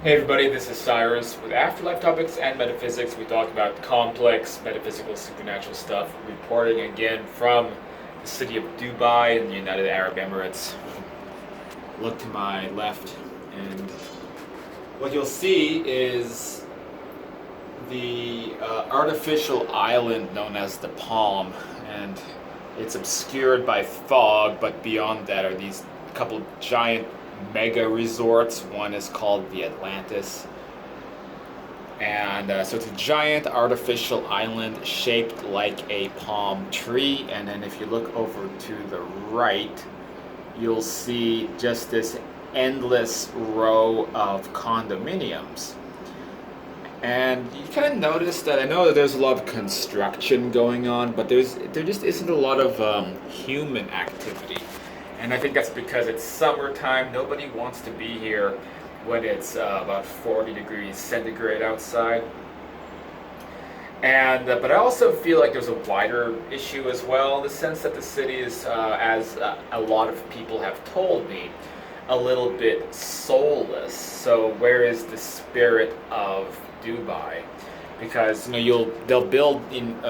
Hey everybody, this is Cyrus with Afterlife Topics and Metaphysics. We talk about complex metaphysical supernatural stuff, reporting again from the city of Dubai in the United Arab Emirates. Look to my left and what you'll see is the artificial island known as the Palm, and it's obscured by fog, but beyond that are these couple giant mega resorts. One is called the Atlantis, and so it's a giant artificial island shaped like a palm tree. And then if you look over to the right, you'll see just this endless row of condominiums. And you kind of notice that I know that there's a lot of construction going on, but there just isn't a lot of human activity. And I think that's because it's summertime. Nobody wants to be here when it's about 40 degrees centigrade outside. And but I also feel like there's a wider issue as well, in the sense that the city is, as a lot of people have told me, a little bit soulless. So where is the spirit of Dubai? Because they'll build in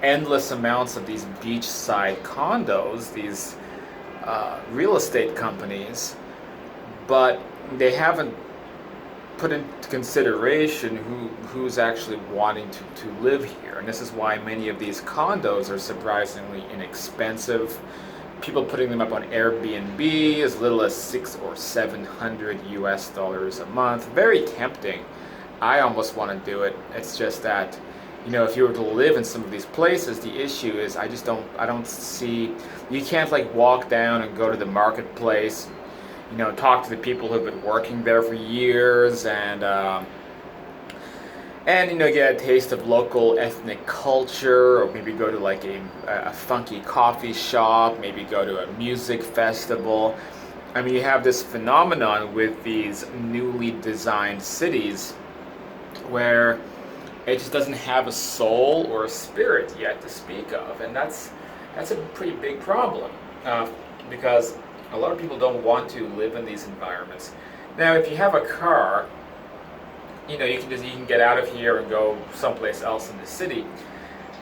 endless amounts of these beachside condos, these real estate companies, but they haven't put into consideration who's actually wanting to live here. And this is why many of these condos are surprisingly inexpensive. People putting them up on Airbnb as little as $600 or $700 a month. Very tempting. I almost want to do it. It's just that, if you were to live in some of these places, the issue is I don't see, you can't like walk down and go to the marketplace, talk to the people who've been working there for years and get a taste of local ethnic culture, or maybe go to like a funky coffee shop, maybe go to a music festival. I mean, you have this phenomenon with these newly designed cities where it just doesn't have a soul or a spirit yet to speak of, and that's a pretty big problem, because a lot of people don't want to live in these environments. Now, if you have a car, you can get out of here and go someplace else in the city.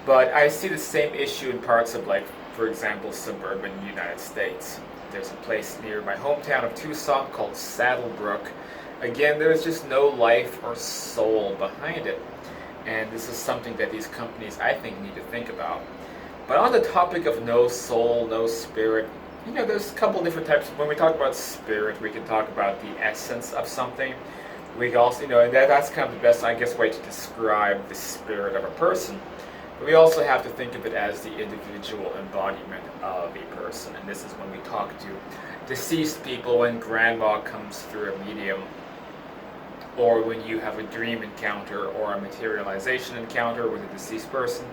But I see the same issue in parts of, like, for example, suburban United States. There's a place near my hometown of Tucson called Saddlebrook. Again, there's just no life or soul behind it. And this is something that these companies, I think, need to think about. But on the topic of no soul, no spirit, there's a couple different types. When we talk about spirit, we can talk about the essence of something. We can also, that's kind of the best, I guess, way to describe the spirit of a person. But we also have to think of it as the individual embodiment of a person. And this is when we talk to deceased people, when grandma comes through a medium, or when you have a dream encounter or a materialization encounter with a deceased person.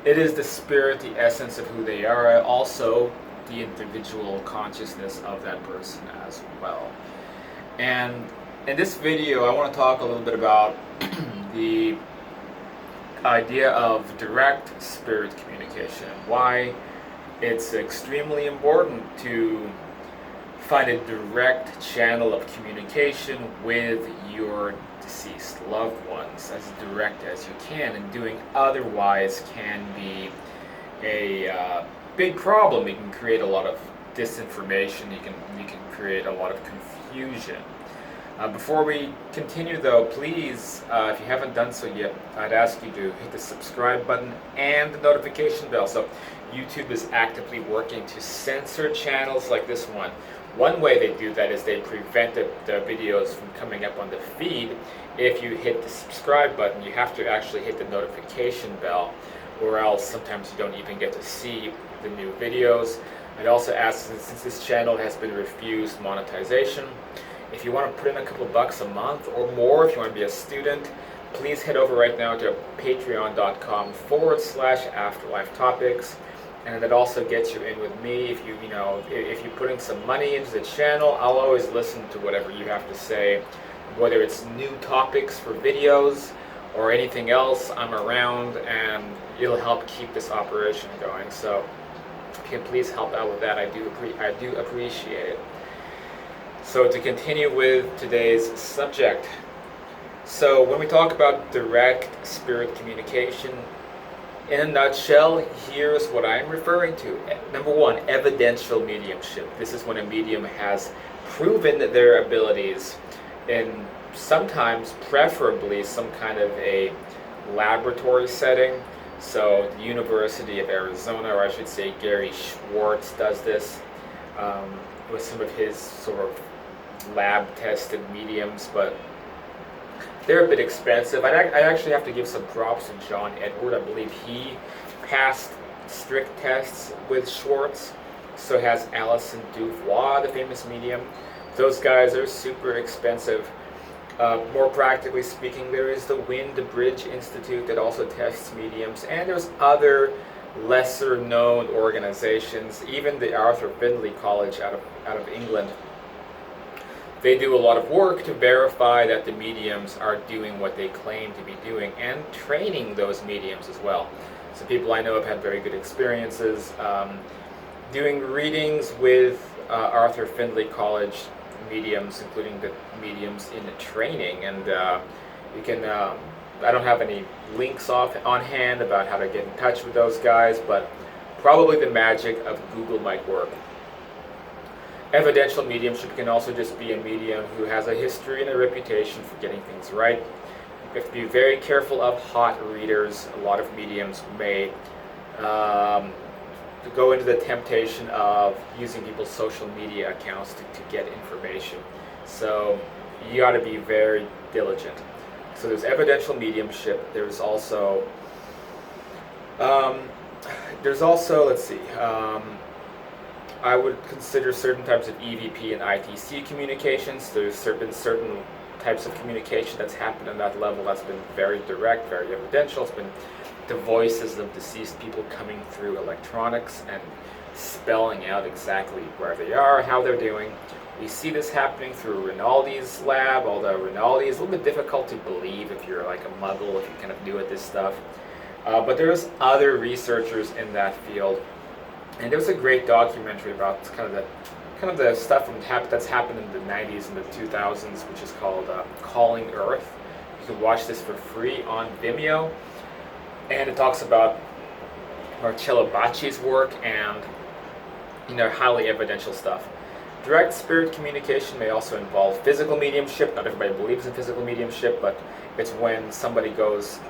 It is the spirit, the essence of who they are, also the individual consciousness of that person as well. And in this video, I want to talk a little bit about the idea of direct spirit communication, and why it's extremely important to find a direct channel of communication with your deceased loved ones, as direct as you can, and doing otherwise can be a big problem. You can create a lot of disinformation, you can create a lot of confusion. Before we continue though, please, if you haven't done so yet, I'd ask you to hit the subscribe button and the notification bell. So YouTube is actively working to censor channels like this one. One way they do that is they prevent the videos from coming up on the feed. If you hit the subscribe button, you have to actually hit the notification bell, or else sometimes you don't even get to see the new videos. I'd also ask, since this channel has been refused monetization, if you want to put in a couple bucks a month or more, if you want to be a student, please head over right now to patreon.com/afterlife topics. And that also gets you in with me. If you put in some money into the channel, I'll always listen to whatever you have to say, whether it's new topics for videos or anything else. I'm around, and it'll help keep this operation going. So if you can please help out with that, I do appreciate it. So to continue with today's subject, so when we talk about direct spirit communication, in a nutshell, here's what I'm referring to. Number one, evidential mediumship. This is when a medium has proven their abilities in sometimes, preferably, some kind of a laboratory setting. So the University of Arizona, or I should say Gary Schwartz, does this with some of his sort of lab-tested mediums, but they're a bit expensive. I actually have to give some props to John Edward. I believe he passed strict tests with Schwartz. So has Alison Duvois, the famous medium. Those guys are super expensive. More practically speaking, there is the Wind Bridge Institute that also tests mediums, and there's other lesser known organizations, even the Arthur Findlay College out of England. They do a lot of work to verify that the mediums are doing what they claim to be doing, and training those mediums as well. So people I know have had very good experiences doing readings with Arthur Findlay College mediums, including the mediums in the training. And you can, I don't have any links on hand about how to get in touch with those guys, but probably the magic of Google might work. Evidential mediumship can also just be a medium who has a history and a reputation for getting things right. You have to be very careful of hot readers. A lot of mediums may go into the temptation of using people's social media accounts to get information. So you got to be very diligent. So there's evidential mediumship. There's also, let's see, I would consider certain types of EVP and ITC communications. There's been certain types of communication that's happened on that level that's been very direct, very evidential. It's been the voices of deceased people coming through electronics and spelling out exactly where they are, how they're doing. We see this happening through Rinaldi's lab, although Rinaldi is a little bit difficult to believe if you're like a muggle, if you're kind of new at this stuff. But there's other researchers in that field. And there was a great documentary about kind of the stuff that's happened in the 90s and the 2000s, which is called Calling Earth. You can watch this for free on Vimeo. And it talks about Marcello Bacci's work and highly evidential stuff. Direct spirit communication may also involve physical mediumship. Not everybody believes in physical mediumship, but it's when somebody goes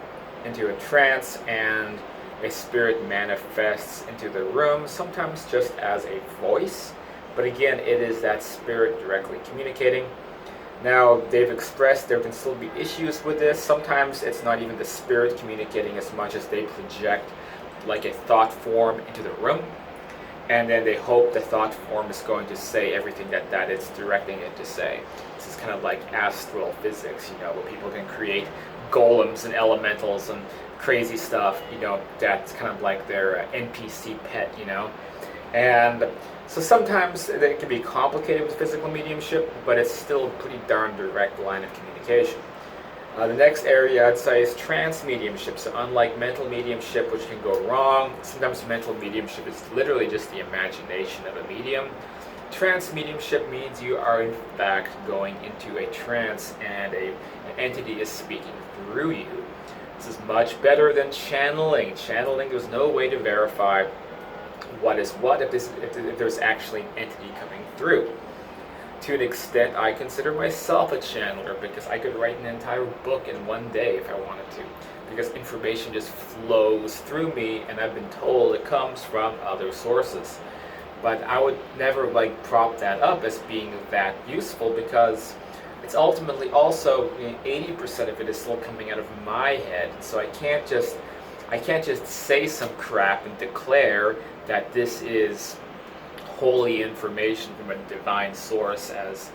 into a trance and a spirit manifests into the room, sometimes just as a voice, but again, it is that spirit directly communicating. Now, they've expressed there can still be issues with this. Sometimes it's not even the spirit communicating as much as they project like a thought form into the room, and then they hope the thought form is going to say everything that it's directing it to say. This is kind of like astral physics, where people can create golems and elementals and crazy stuff, that's kind of like their NPC pet, And so sometimes it can be complicated with physical mediumship, but it's still a pretty darn direct line of communication. The next area I'd say is trance mediumship. So unlike mental mediumship, which can go wrong, sometimes mental mediumship is literally just the imagination of a medium. Trance mediumship means you are in fact going into a trance and an entity is speaking through you. This is much better than channeling. Channeling, there's no way to verify what is what if there's actually an entity coming through. To an extent, I consider myself a channeler because I could write an entire book in one day if I wanted to, because information just flows through me, and I've been told it comes from other sources. But I would never prop that up as being that useful, because it's ultimately also 80% of it is still coming out of my head. So I can't just say some crap and declare that this is holy information from a divine source, as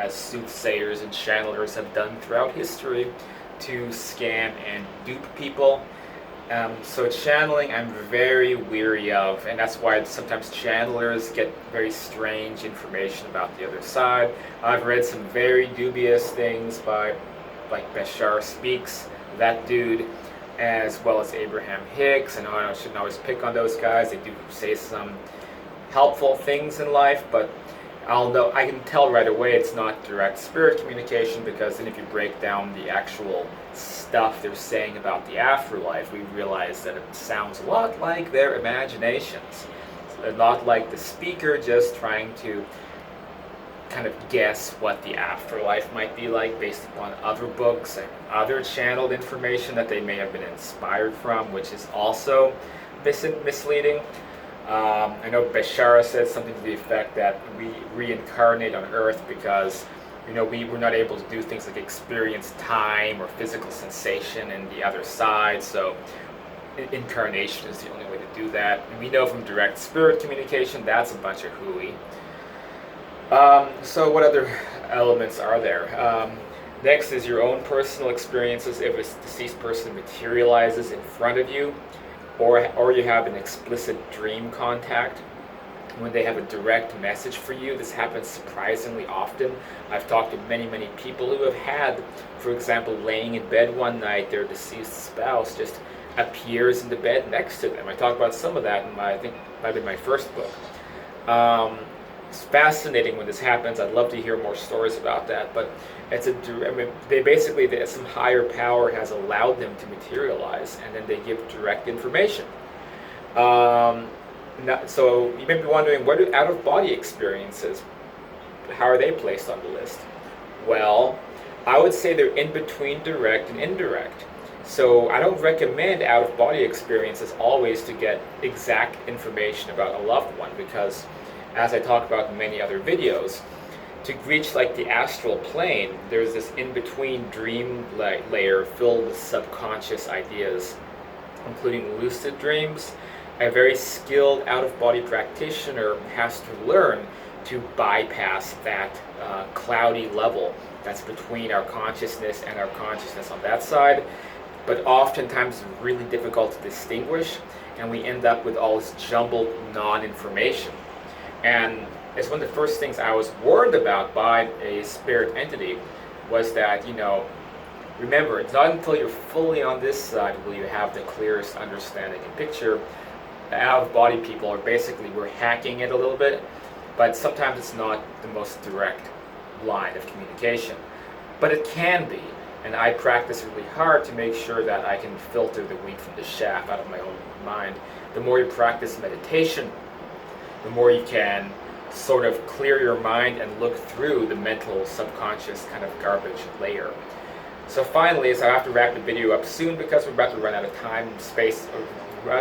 soothsayers and channelers have done throughout history to scam and dupe people. So channeling I'm very weary of, and that's why sometimes channelers get very strange information about the other side. I've read some very dubious things by Bashar Speaks, that dude, as well as Abraham Hicks. I know I shouldn't always pick on those guys. They do say some helpful things in life, but I can tell right away it's not direct spirit communication, because then if you break down the actual stuff they're saying about the afterlife, we realize that it sounds a lot like their imaginations. A lot like the speaker just trying to kind of guess what the afterlife might be like based upon other books and other channeled information that they may have been inspired from, which is also misleading. I know Bashara said something to the effect that we reincarnate on Earth because we were not able to do things like experience time or physical sensation in the other side, so incarnation is the only way to do that. And we know from direct spirit communication that's a bunch of hooey. So what other elements are there? Next is your own personal experiences. If a deceased person materializes in front of you, or you have an explicit dream contact, when they have a direct message for you. This happens surprisingly often. I've talked to many people who have had, for example, laying in bed one night, their deceased spouse just appears in the bed next to them. I talked about some of that in I think might have been my first book. It's fascinating when this happens. I'd love to hear more stories about that, but some higher power has allowed them to materialize, and then they give direct information. So you may be wondering, what do out-of-body experiences, how are they placed on the list? Well, I would say they're in between direct and indirect. So I don't recommend out-of-body experiences always to get exact information about a loved one, because as I talk about in many other videos, to reach like the astral plane, there's this in-between dream layer filled with subconscious ideas, including lucid dreams. A very skilled out-of-body practitioner has to learn to bypass that cloudy level that's between our consciousness and our consciousness on that side. But oftentimes it's really difficult to distinguish, and we end up with all this jumbled non-information. And it's one of the first things I was warned about by a spirit entity was that, remember, it's not until you're fully on this side will you have the clearest understanding and picture. The out-of-body people are basically, we're hacking it a little bit, but sometimes it's not the most direct line of communication. But it can be, and I practice really hard to make sure that I can filter the wheat from the chaff out of my own mind. The more you practice meditation, the more you can sort of clear your mind and look through the mental subconscious kind of garbage layer. So finally, I have to wrap the video up soon because we're about to run out of time, space, we're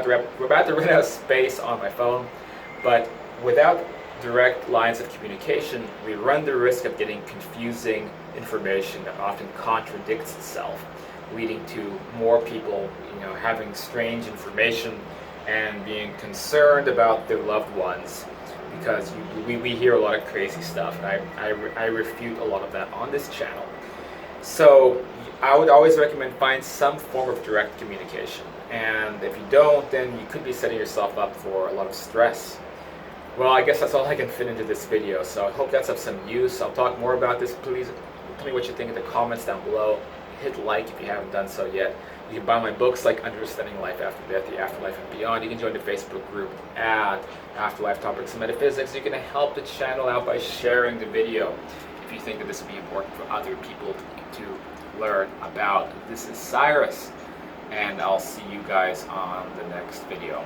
about to run out of space on my phone. But without direct lines of communication, we run the risk of getting confusing information that often contradicts itself, leading to more people, having strange information and being concerned about their loved ones, because we hear a lot of crazy stuff, and I refute a lot of that on this channel. So I would always recommend find some form of direct communication, and if you don't, then you could be setting yourself up for a lot of stress. Well, I guess that's all I can fit into this video, so I hope that's of some use. I'll talk more about this. Please tell me what you think in the comments down below. Hit like if you haven't done so yet. You can buy my books like Understanding Life After Death, The Afterlife and Beyond. You can join the Facebook group at Afterlife Topics and Metaphysics. You can help the channel out by sharing the video if you think that this would be important for other people to learn about. This is Cyrus, and I'll see you guys on the next video.